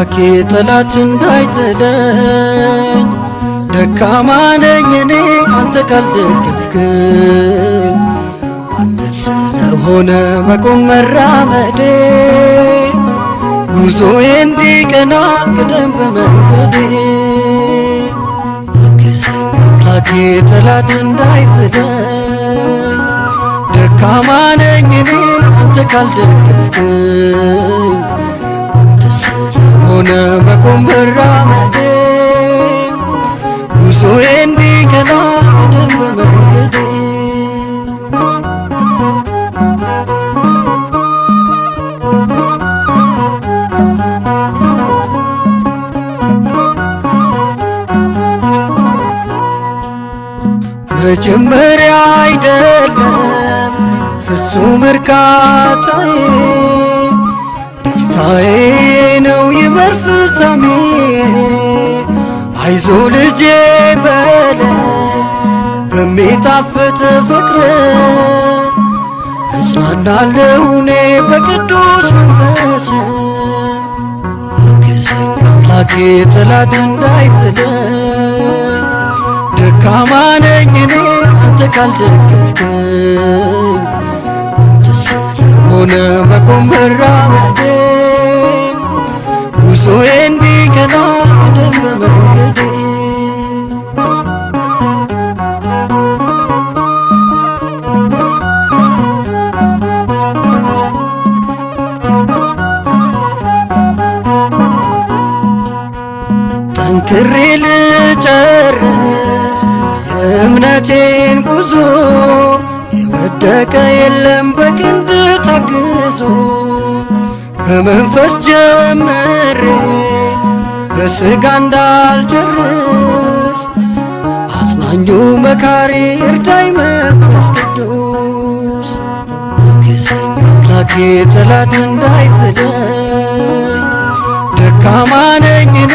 አምላኬ ጠላት እንዳይጥለኝ ደካማ ነኝ እኔ አንተ ካልደገፍክኝ አንተ ስለሆነ መቆም መራመዴ ጉዞዬ እንዲቀና ቅደም በመንገዴ አግዘኝ አምላኬ ጠላት እንዳይጥለኝ ደካማ ነኝ እኔ አንተ ካልደገፍክኝ አንተ ስለሆነ መቆም መራመዴ ጉዞዬ እንዲቀና ቅደም በመንገዴ መጀመሪያ አይደለም ፍጹም እርካታዬ ደስታዬ ነው ይመር ፍጻሜ አይዞ ልጄ በለኝ በሚጣፍጥ ፍቅር እጽናናለሁ እኔ በቅዱስ መንፈስ አግዘኝ አምላኬ ጠላት እንዳይጥለኝ ደካማ ነኝ እኔ አንተ ካልደገፍክኝ አንተ ስለሆነ መቆም መራመዴ ጉዞዬ እንዲቀና ቅደም በመንገዴ ጠንክሬ ልጨርስ የእምነቴን ጉዞ የወደቀ የለም በክንድ ታግዞ በመንፈስ ጀምሬ በሥጋ እንዳልጨርስ አጽናኙ መካሪ እርዳኝ መንፈስ ቅዱስ አግዘኝ አምላኬ ጠላት እንዳይጥለኝ ደካማ ነኝ እኔ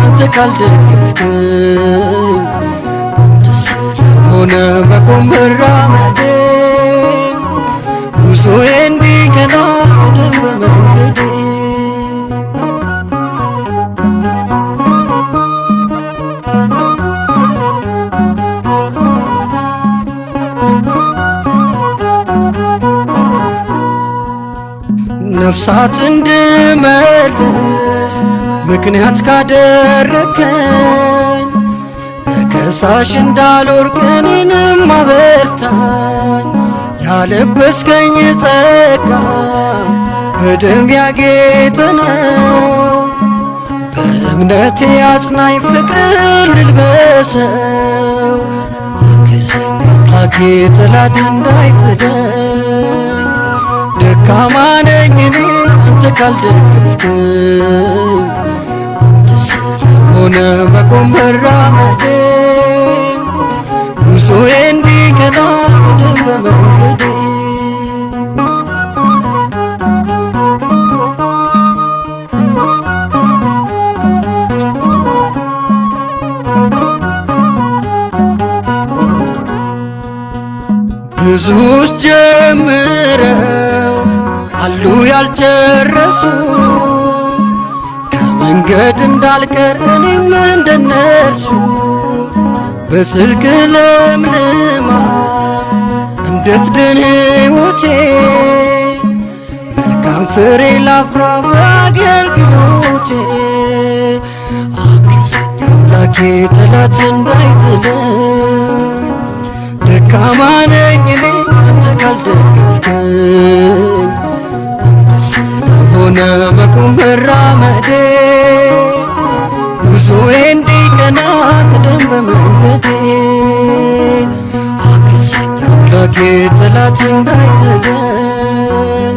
አንተ ካልደገፍክኝ አንተ ስለሆነ መቆም መራመዴ ጉዞዬ እንዲቀና ቅደም በመንገዴ ነፍሳት እንድመልስ ምክንያት ካደረከኝ በከሳሽ እንዳልወድቅ እኔንም አበርታኝ ያለበስከኝ ጸጋ በደም ያጌጠ ነው በእምነቴ አጽናኝ ፍቅርን ልልበሰው አግዘኝ አምላኬ ጠላት እንዳይጥለኝ ደካማ ነኝ እኔ አንተ ካልደገፍክኝ አንተ ስለሆነ መቆም መራመዴ ጉዞዬ እንዲቀና ቅደም በመንገዴ ብዙዎች ጀምረው አሉ ያልጨረሱ ከመንገድ እንዳልቀር እኔም እንደነርሱ በጽድቅ ለምልማ እንድትድን ሕይወቴ መልካም ፍሬ ላፍራ በአገልግሎቴ አግዘኝ አምላኬ ጠላት እንዳይጥለኝ ደካማ ነኝ እኔ አንተ ካልደገፍክኝ አንተ ስለሆነ መቆም መራመዴ ጉዞዬ እንዲቀና ቅደም በመንገዴ አግዘኝ አምላኬ ጠላት እንዳይጥለኝ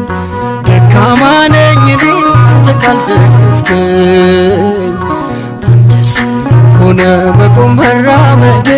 ደካማ ነኝ እኔ አንተ ካልደገፍክኝ አንተ ስለሆነ መቆም መራመዴ